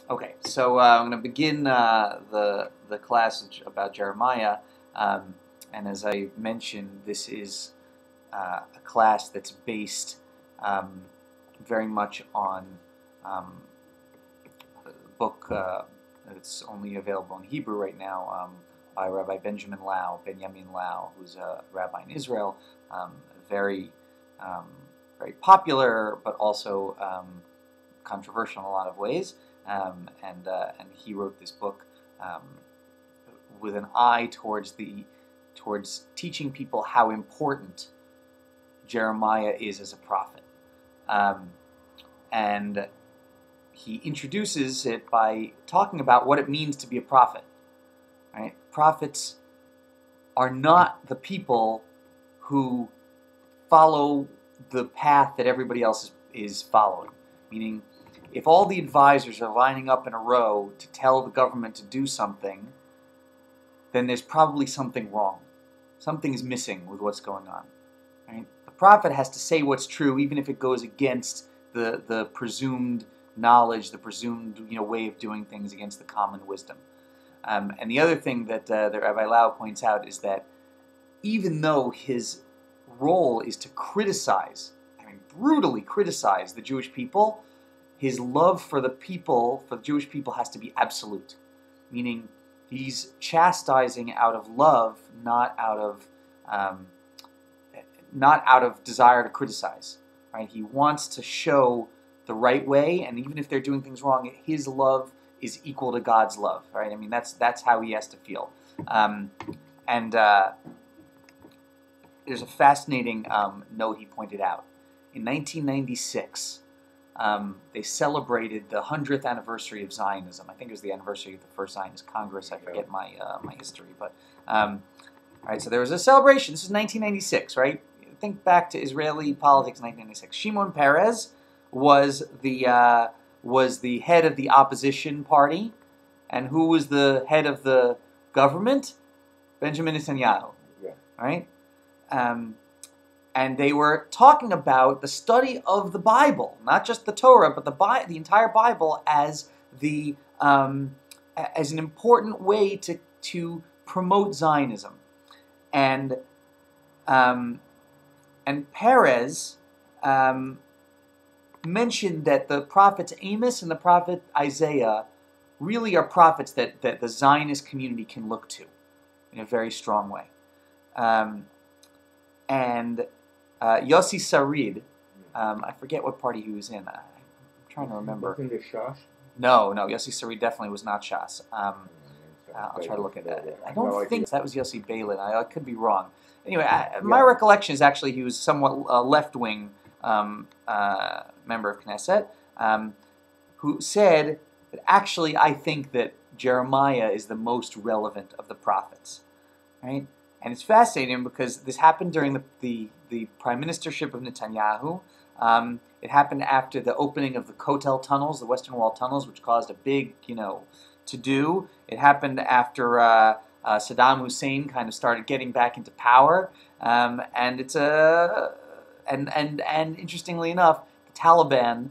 Okay, so I'm going to begin the class about Jeremiah, and as I mentioned, this is a class that's based very much on a book that's only available in Hebrew right now by Rabbi Binyamin Lau, who's a rabbi in Israel, very very popular, but also controversial in a lot of ways. And he wrote this book with an eye towards teaching people how important Jeremiah is as a prophet, and he introduces it by talking about what it means to be a prophet. Right? Prophets are not the people who follow the path that everybody else is following, meaning if all the advisors are lining up in a row to tell the government to do something, then there's probably something wrong. Something's missing with what's going on. Right? The prophet has to say what's true, even if it goes against the presumed knowledge, the presumed way of doing things, against the common wisdom. And the other thing that Rabbi Lau points out is that even though his role is to criticize, brutally criticize the Jewish people, his love for the Jewish people, has to be absolute. Meaning, he's chastising out of love, not out of desire to criticize. Right? He wants to show the right way, and even if they're doing things wrong, his love is equal to God's love. Right? I mean, that's how he has to feel. And there's a fascinating note he pointed out. In 1996. They celebrated the 100th anniversary of Zionism. I think it was the anniversary of the first Zionist Congress. I forget my history, but all right. So there was a celebration. This is 1996, right? Think back to Israeli politics in 1996. Shimon Peres was the head of the opposition party, and who was the head of the government? Benjamin Netanyahu. Yeah. Right. And they were talking about the study of the Bible, not just the Torah, but the entire Bible as an important way to promote Zionism. And Peres mentioned that the prophets Amos and the prophet Isaiah really are prophets that the Zionist community can look to in a very strong way. And Yossi Sarid, I forget what party he was in. I'm trying to remember. Wasn't it Shas? No, Yossi Sarid definitely was not Shas. I'll try to look at that. I don't think that was Yossi Balin. I could be wrong. Anyway, my recollection is actually he was somewhat left-wing member of Knesset, who said that actually I think that Jeremiah is the most relevant of the prophets. Right? And it's fascinating because this happened during the prime ministership of Netanyahu. It happened after the opening of the Kotel tunnels, the Western Wall tunnels, which caused a big, to-do. It happened after Saddam Hussein kind of started getting back into power, and it's and interestingly enough, the Taliban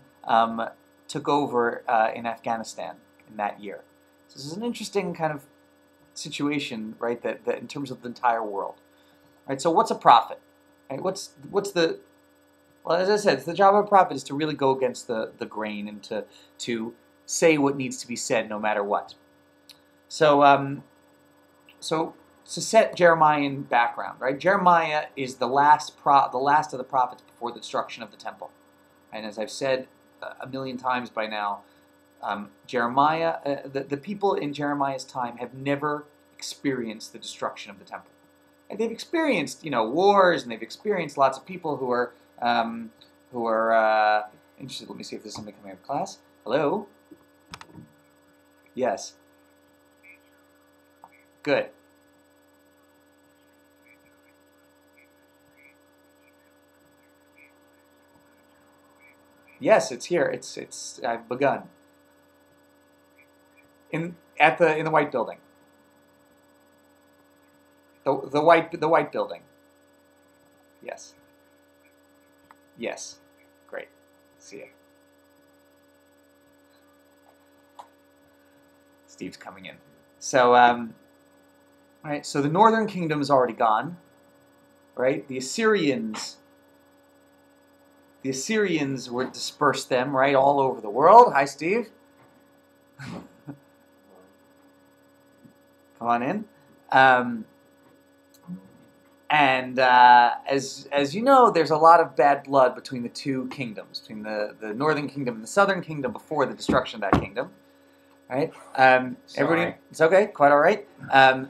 took over in Afghanistan in that year. So this is an interesting kind of situation, right? That in terms of the entire world, right? So what's a prophet? Right? What's the as I said, the job of a prophet is to really go against the grain and to say what needs to be said, no matter what. So so to set Jeremiah in background, right? Jeremiah is the last of the prophets before the destruction of the temple, and as I've said a million times by now, Jeremiah, the people in Jeremiah's time have never experienced the destruction of the temple. And they've experienced, wars, and they've experienced lots of people who are interested. Let me see if there's somebody coming out of class. Hello? Yes. Good. Yes, it's here. It's I've begun. In the white building. The white building. Yes. Yes. Great. See you. Steve's coming in. So, right. So the northern kingdom is already gone. Right. The Assyrians were dispersed them right all over the world. Hi, Steve. Come on in. And as you know, there's a lot of bad blood between the two kingdoms, between the northern kingdom and the southern kingdom before the destruction of that kingdom. Right? Everybody, it's okay, quite all right.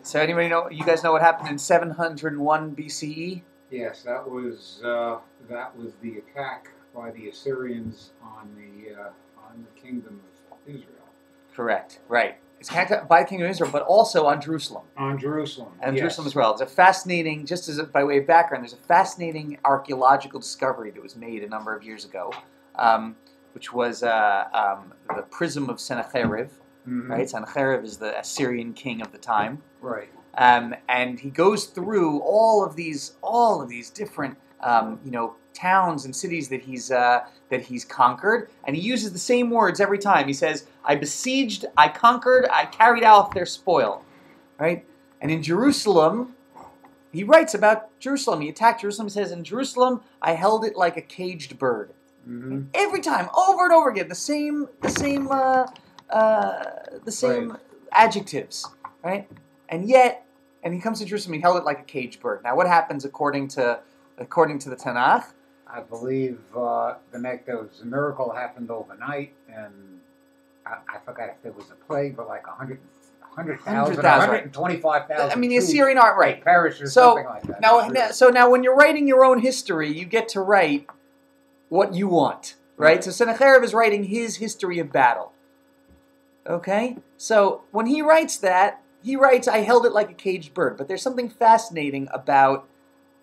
So anybody know? You guys know what happened in 701 BCE? Yes, that was the attack by the Assyrians on the kingdom of Israel. Correct. Right. It's attacked by the kingdom of Israel, but also on Jerusalem. On Jerusalem. And yes. Jerusalem as well. It's a fascinating, just as by way of background, there's a fascinating archaeological discovery that was made a number of years ago, which was the prism of Sennacherib. Mm-hmm. Right. Sennacherib is the Assyrian king of the time. Right. And he goes through all of these different towns and cities that he's conquered, and he uses the same words every time. He says, "I besieged, I conquered, I carried out their spoil." Right? And in Jerusalem, he writes about Jerusalem. He attacked Jerusalem. He says, "In Jerusalem, I held it like a caged bird." Mm-hmm. Every time, over and over again, the same right. adjectives, right? And he comes to Jerusalem, he held it like a caged bird. Now, what happens according to the Tanakh? I believe there was a miracle happened overnight, and I forgot if there was a plague, but like 100,000, 125,000. I mean, the Assyrian aren't right. Perished or something like that. Now, when you're writing your own history, you get to write what you want, right? So Sennacherib is writing his history of battle. Okay? So when he writes that, he writes, "I held it like a caged bird." But there's something fascinating about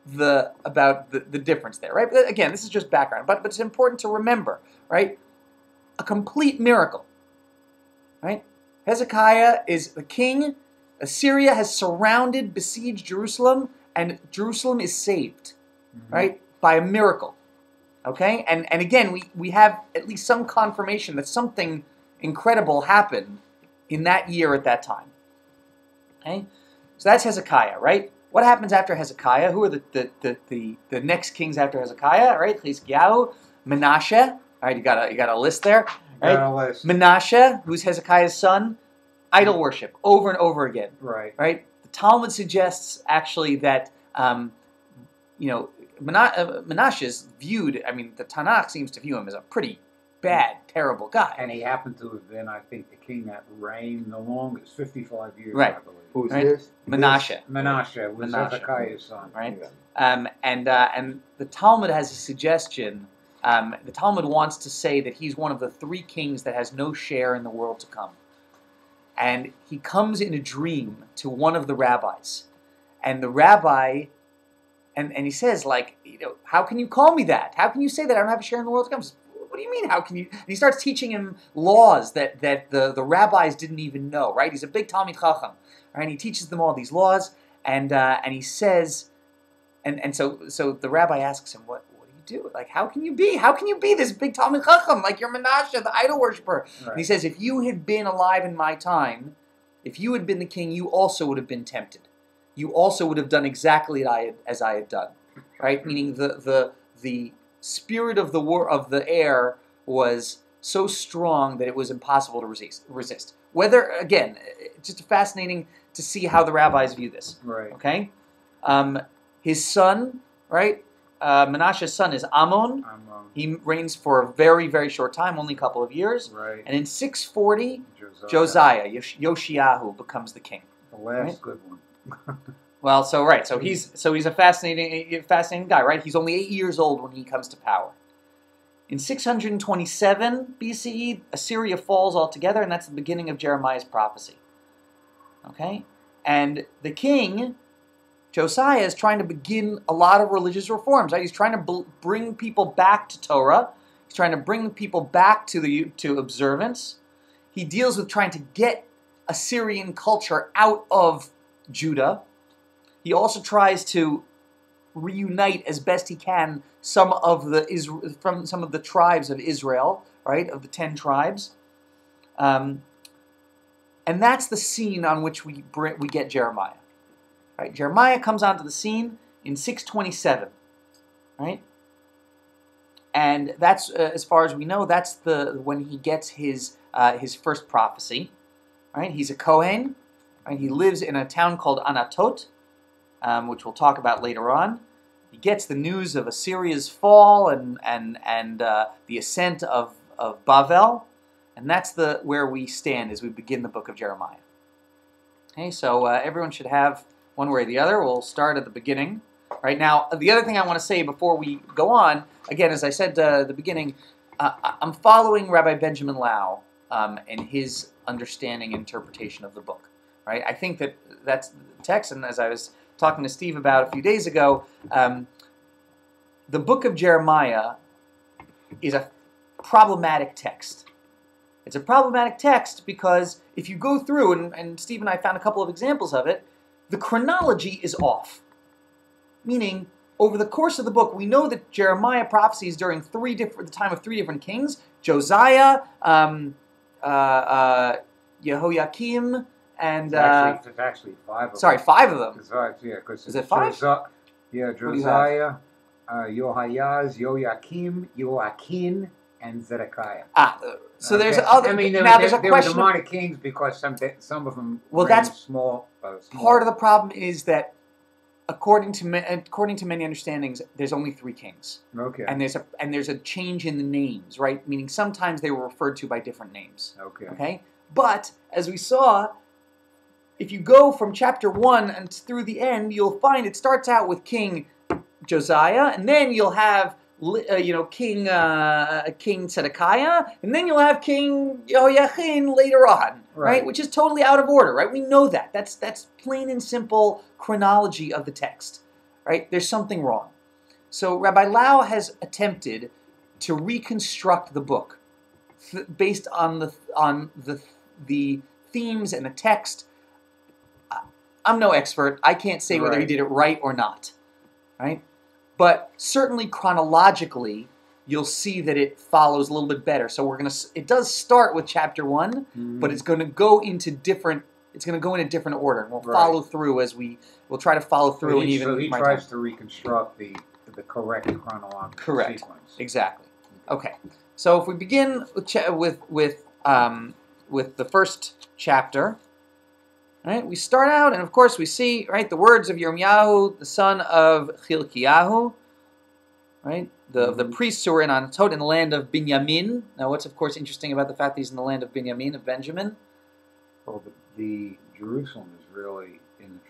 the difference there, right? But again, this is just background, but it's important to remember, right? A complete miracle, right? Hezekiah is the king. Assyria has surrounded, besieged Jerusalem, and Jerusalem is saved, right? By a miracle, okay? And again, we have at least some confirmation that something incredible happened in that year at that time. Okay, so that's Hezekiah, right? What happens after Hezekiah? Who are the next kings after Hezekiah? Right, Chizkiyahu, Menashe. All right, you got a list there. Right, got a list. Menashe, who's Hezekiah's son, idol worship over and over again. Right. Right. The Talmud suggests actually that Menashe is viewed. I mean, the Tanakh seems to view him as a pretty bad, terrible guy. And he happened to have been, I think, the king that reigned the longest, 55 years, right. I believe. Who's this? Menashe. Menashe was Hezekiah's son. Right? Yeah. And the Talmud has a suggestion. The Talmud wants to say that he's one of the three kings that has no share in the world to come. And he comes in a dream to one of the rabbis. And the rabbi, and he says, like, how can you call me that? How can you say that I don't have a share in the world to come? He says, what do you mean, how can you? And he starts teaching him laws that the rabbis didn't even know, right? He's a big Talmid Chacham, right? And he teaches them all these laws, and he says, and so the rabbi asks him, what do you do? Like, how can you be this big Talmid Chacham? Like, you're Menashe, the idol worshiper. Right. And he says, if you had been alive in my time, if you had been the king, you also would have been tempted. You also would have done exactly as I had done, right? Meaning the spirit of the air was so strong that it was impossible to resist. Whether, again, it's just fascinating to see how the rabbis view this. Right. Okay? His son, right? Menashe's son is Ammon. He reigns for a very, very short time, only a couple of years. Right. And in 640, Josiah, Yoshiyahu, becomes the king. The last good one. Well, so he's a fascinating guy, right? He's only 8 years old when he comes to power. In 627 BCE, Assyria falls altogether, and that's the beginning of Jeremiah's prophecy. Okay? And the king, Josiah, is trying to begin a lot of religious reforms, right? He's trying to bring people back to Torah. He's trying to bring people back to observance. He deals with trying to get Assyrian culture out of Judah. He also tries to reunite as best he can some of the tribes of Israel, right, of the 10 tribes. And that's the scene on which we get Jeremiah. Right? Jeremiah comes onto the scene in 627. Right? And that's, as far as we know, that's when he gets his first prophecy. Right? He's a Kohen. Right? He lives in a town called Anatot, which we'll talk about later on. He gets the news of Assyria's fall and the ascent of Bavel, and that's where we stand as we begin the book of Jeremiah. Okay, so everyone should have one way or the other. We'll start at the beginning. Right now, the other thing I want to say before we go on, again, as I said at the beginning, I'm following Rabbi Binyamin Lau and his understanding and interpretation of the book. Right, I think that's the text, and as I was talking to Steve about a few days ago, the book of Jeremiah is a problematic text. It's a problematic text because if you go through, and Steve and I found a couple of examples of it, the chronology is off. Meaning, over the course of the book, we know that Jeremiah prophesies during the time of three different kings: Josiah, Jehoiakim, and it's actually 5 of them. Sorry, 5 of them. Is it 5? Josiah, Yohayaz, Yoakim, Joachim, and Zedekiah. So there's okay. other. I mean, there's a question. Were demonic kings because some of them. Well, that's small. Part of the problem is that, according to many understandings, there's only 3 kings. Okay. And there's a change in the names, right? Meaning sometimes they were referred to by different names. Okay. Okay. But as we saw, if you go from chapter 1 and through the end, you'll find it starts out with King Josiah, and then you'll have King Zedekiah, and then you'll have King Jehoiakim later on, right? Which is totally out of order, right? We know that. That's plain and simple chronology of the text, right? There's something wrong. So Rabbi Lau has attempted to reconstruct the book based on the themes and the text. I'm no expert. I can't say whether he did it right or not, right? But certainly chronologically, you'll see that it follows a little bit better. So it does start with chapter 1, but it's going to go into different. It's going to go in a different order, and we'll follow through we'll try to follow through. So he tries to reconstruct the correct chronological sequence. Exactly. Okay. So if we begin with the first chapter. Right, we start out, and of course we see, right, the words of Yirmiyahu, the son of Chilkiyahu, right, the priests who were in Anatot in the land of Binyamin. Now, what's of course interesting about the fact that he's in the land of Binyamin, of Benjamin? Well, the Jerusalem is really in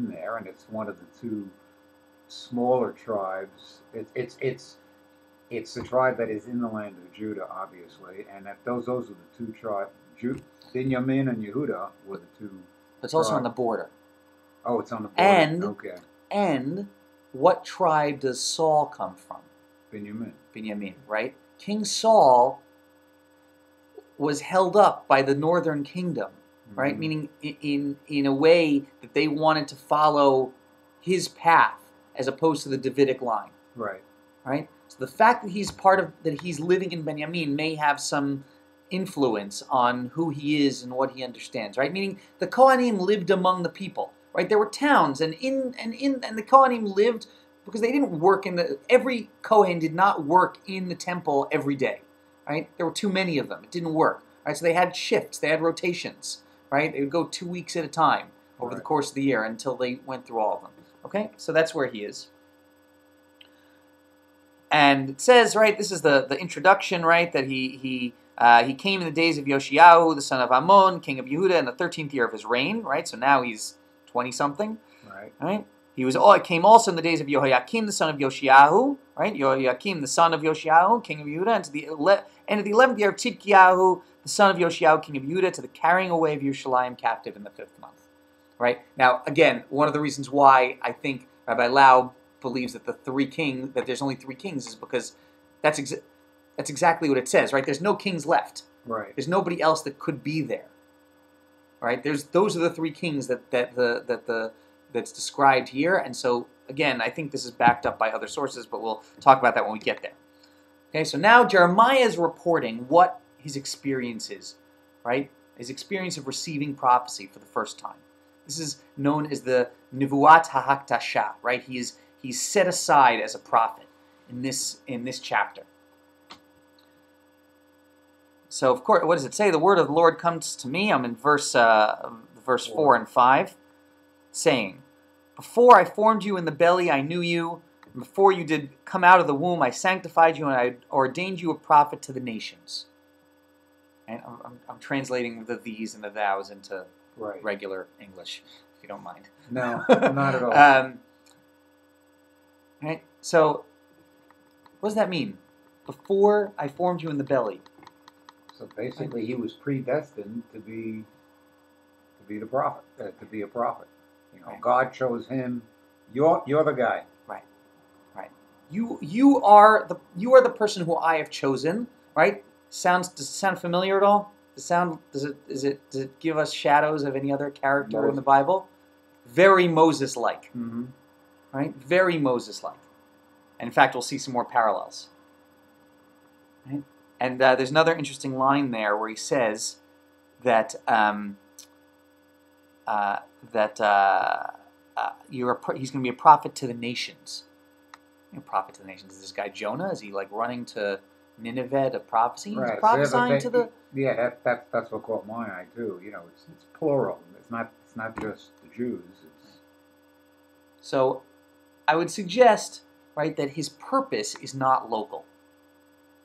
there, and it's one of the 2 smaller tribes. It's the tribe that is in the land of Judah, obviously, and those are the 2 tribes. Binyamin and Yehuda were the 2. It's also on the border. Oh, it's on the border. Okay. And what tribe does Saul come from? Binyamin, right? King Saul was held up by the northern kingdom, right? Meaning in a way that they wanted to follow his path as opposed to the Davidic line. Right. Right? So the fact that he's living in Benjamin may have some influence on who he is and what he understands, right? Meaning the Kohanim lived among the people, right? There were towns, and the Kohanim lived because they didn't work every Kohen did not work in the temple every day, right? There were too many of them. It didn't work, right? So they had shifts, they had rotations, right? They would go 2 weeks at a time over the course of the year until they went through all of them, okay? So that's where he is. And it says, right, this is the introduction, right, that he came in the days of Yoshiyahu, the son of Ammon, king of Yehuda, in the 13th year of his reign, right? So now he's 20-something, right? He came also in the days of Jehoiakim, the son of Yoshiyahu, right? Jehoiakim, the son of Yoshiyahu, king of Yehuda, and to the end of the 11th year of Tzidkiyahu, the son of Yoshiyahu, king of Yehuda, to the carrying away of Yerushalayim captive in the 5th month, right? Now, again, one of the reasons why I think Rabbi Lau believes that that there's only 3 kings is because that's exactly what it says, right? There's no kings left. Right. There's nobody else that could be there. Right? Those are the 3 kings that's described here, and so again, I think this is backed up by other sources, but we'll talk about that when we get there. Okay, so now Jeremiah is reporting what his experience is, right? his experience of receiving prophecy for the first time. This is known as the Nivuat HaHaktasha, right? He's set aside as a prophet in this chapter. So, of course, what does it say? The word of the Lord comes to me. I'm in verse 4 and 5, saying, "Before I formed you in the belly, I knew you. And before you did come out of the womb, I sanctified you, and I ordained you a prophet to the nations." And I'm translating the these and the thous into regular English, if you don't mind. No, not at all. Right? So, what does that mean? Before I formed you in the belly. So basically, he was predestined to be the prophet, to be a prophet. You know, Right. God chose him. You're the guy. Right. Right. You are the person who I have chosen. Right? Does it sound familiar at all? Does it give us shadows of any other character in the Bible? Very Moses-like. Mm-hmm. Right? Very Moses-like. And in fact, we'll see some more parallels. Right? And there's another interesting line there where he says that he's going to be a prophet to the nations. A prophet to the nations. Is this guy Jonah? Is he like running to Nineveh to prophecy? Right. He's prophesying to the. Yeah, that's what caught my eye too. You know, it's plural. It's not just the Jews. So, I would suggest, right, that his purpose is not local.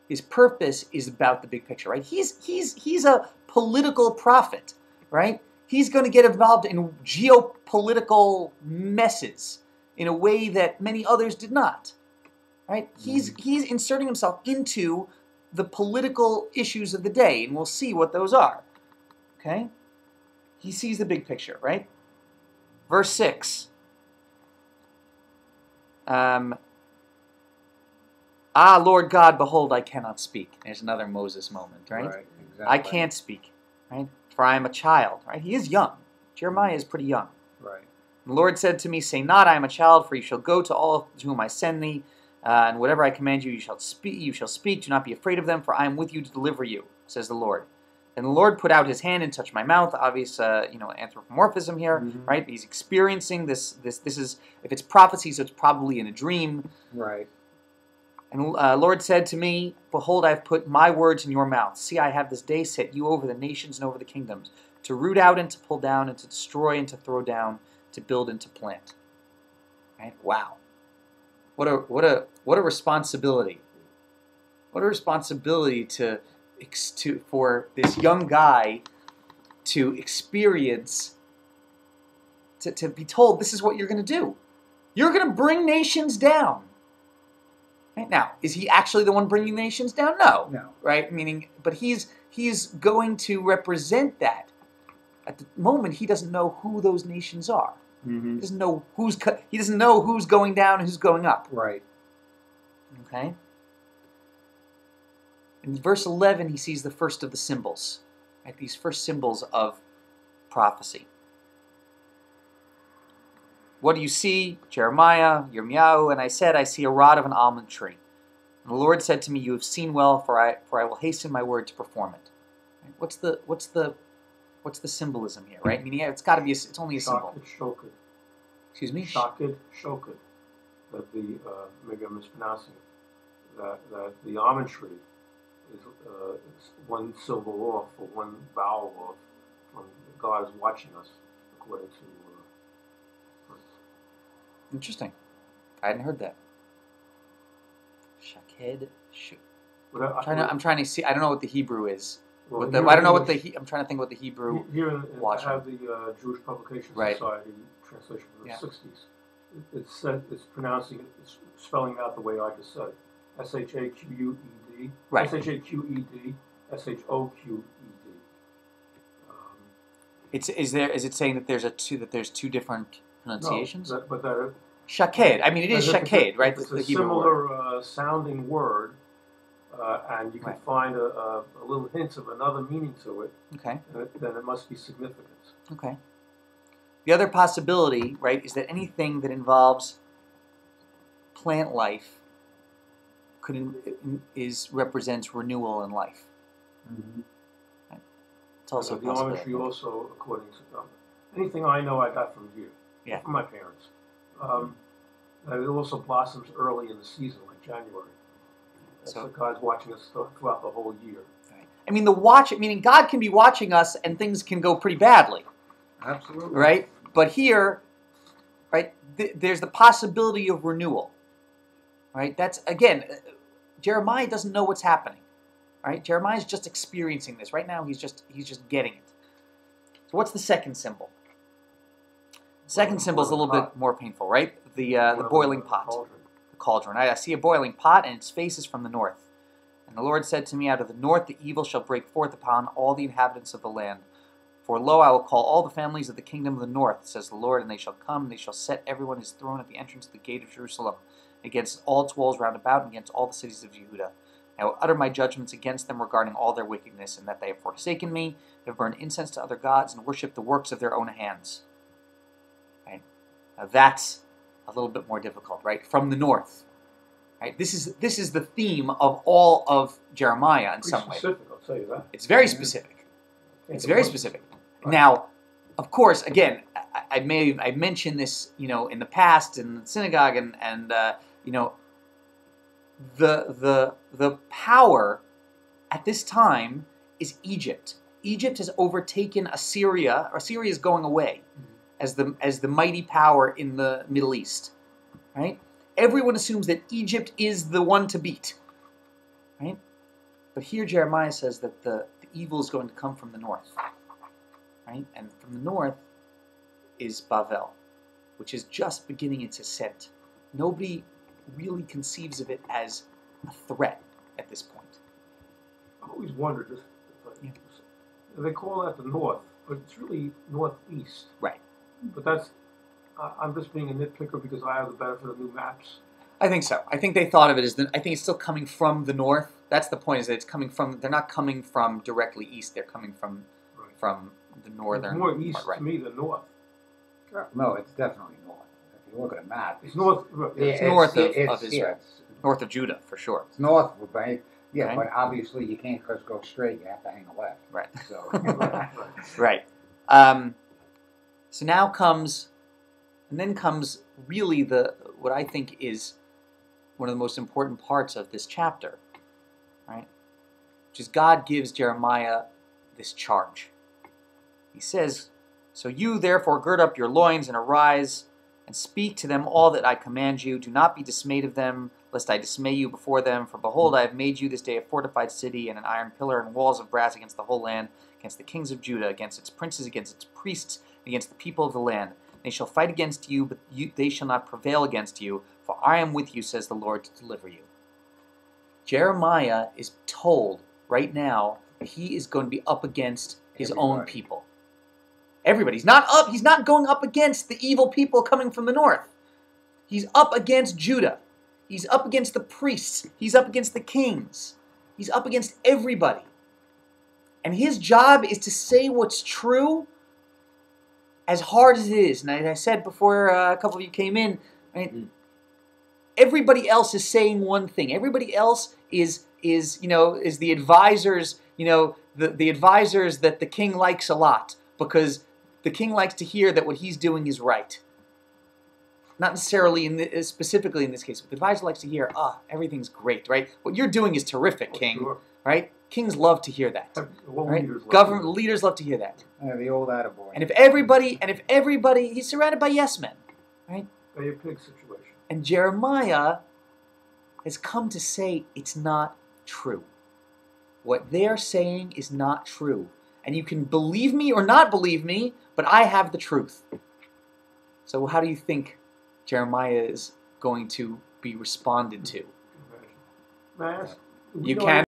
His purpose is about the big picture, right? He's a political prophet, right? He's going to get involved in geopolitical messes in a way that many others did not, right? He's inserting himself into the political issues of the day, and we'll see what those are, okay? He sees the big picture, right? Verse 6. Lord God, behold, I cannot speak. There's another Moses moment, right? Right, exactly. I can't speak, right? For I am a child, right? He is young. Jeremiah is pretty young. Right. The Lord said to me, "Say not, I am a child, for you shall go to all to whom I send thee, and whatever I command you, you shall speak. You shall speak. Do not be afraid of them, for I am with you to deliver you," says the Lord. And the Lord put out his hand and touched my mouth. Obvious, anthropomorphism here, right? He's experiencing this. This is, if it's prophecy, so it's probably in a dream. Right. And Lord said to me, "Behold, I have put my words in your mouth. See, I have this day set you over the nations and over the kingdoms, to root out and to pull down, and to destroy and to throw down, to build and to plant." Right? Wow. What a responsibility. What a responsibility for this young guy to experience, to be told, this is what you're going to do. You're going to bring nations down. Right? Now, is he actually the one bringing nations down? No. No. Right? But he's going to represent that. At the moment, he doesn't know who those nations are. Mm-hmm. He doesn't know who's going down and who's going up. Right. Okay? In verse 11, he sees the first of the symbols. Right? These first symbols of prophecy. What do you see? Jeremiah, Yirmiyahu, and I said, I see a rod of an almond tree. And the Lord said to me, you have seen well, for I will hasten my word to perform it. Right? What's the symbolism here, right? I mean, yeah, it's got to be. It's only a symbol. Shoked. Excuse me. Shoked. That maybe I'm mispronouncing it. That the almond tree is one syllable off or one vowel off from God is watching us, according to. Interesting. I hadn't heard that. Shaked. I'm trying to see. I don't know what the Hebrew is. Well, I don't know what I'm trying to think what the Hebrew. Here I have the Jewish Publication Society translation from the 60s. It's pronouncing it. It's spelling out the way I just said. S-H-A-Q-U-E-D. Right. S-H-A-Q-E-D. S-H-O-Q-E-D. Is it saying that there's two different pronunciations? No, but that. Shaked. I mean, it is shaked, right? It's a similar sounding word. And you can find a little hint of another meaning to it. Okay. Then it must be significant. Okay. The other possibility, right, is that anything that involves plant life represents renewal in life. Mm-hmm. Right? It's also a the possibility. almond tree also, according to anything I know, I got from here, from my parents. And it also blossoms early in the season, like January. So God's watching us throughout the whole year. Right. I mean, meaning God can be watching us and things can go pretty badly. Absolutely. Right? But here, right, there's the possibility of renewal. Right? That's, again, Jeremiah doesn't know what's happening. Right? Jeremiah's just experiencing this. Right now, he's just getting it. So what's the second symbol? The second symbol is a little bit more painful, right? The boiling pot. The cauldron. I see a boiling pot, and its face is from the north. And the Lord said to me, out of the north the evil shall break forth upon all the inhabitants of the land. For lo, I will call all the families of the kingdom of the north, says the Lord, and they shall come, and they shall set everyone his throne at the entrance of the gate of Jerusalem, against all its walls round about, and against all the cities of Judah. I will utter my judgments against them regarding all their wickedness, and that they have forsaken me, they have burned incense to other gods, and worshipped the works of their own hands. Right? Now that's a little bit more difficult, right? From the north. Right? This is the theme of all of Jeremiah in some way. Specific, I'll tell you that. It's very specific. It's very specific. Right. Now, of course, again, I mentioned this, in the past in the synagogue, and the power at this time is Egypt. Egypt has overtaken Assyria. Assyria is going away as the mighty power in the Middle East. Right? Everyone assumes that Egypt is the one to beat. Right? But here Jeremiah says that the evil is going to come from the north. Right? And from the north is Bavel, which is just beginning its ascent. Nobody really conceives of it as a threat at this point. I've always wondered this. They call that the north, but it's really northeast. Right. But that's, I'm just being a nitpicker because I have the benefit of new maps. I think so. I think they thought of it as, I think it's still coming from the north. That's the point, is that it's coming from, they're not coming from directly east, they're coming from the northern It's more east part, to me than north. No, it's definitely north. If you look at a map, It's north. It's north of Israel. North of Judah, for sure. It's north, right? Yeah, Right. but obviously you can't just go straight. You have to hang a left. Right. So, Right. So now comes really what I think is one of the most important parts of this chapter, right? Which is God gives Jeremiah this charge. He says, "So you therefore gird up your loins and arise and speak to them all that I command you. Do not be dismayed of them, lest I dismay you before them. For behold, I have made you this day a fortified city and an iron pillar and walls of brass against the whole land, against the kings of Judah, against its princes, against its priests, against the people of the land. They shall fight against you, but they shall not prevail against you, for I am with you, says the Lord, to deliver you." Jeremiah is told right now that he is going to be up against his own people. Everybody. He's not going up against the evil people coming from the north. He's up against Judah. He's up against the priests. He's up against the kings. He's up against everybody. And his job is to say what's true, as hard as it is. And I said before a couple of you came in, right, everybody else is saying one thing. Everybody else is the advisors, the advisors that the king likes a lot, because the king likes to hear that what he's doing is right. Not necessarily specifically in this case, but the advisor likes to hear, everything's great, right? What you're doing is terrific, king, Sure. Right? Kings love to hear that. Right? Government Leaders love to hear that. the old attaboy. And if everybody, he's surrounded by yes men, right? a pig situation. And Jeremiah has come to say it's not true. What they're saying is not true. And you can believe me or not believe me, but I have the truth. So how do you think Jeremiah is going to be responded to? May I ask? You can.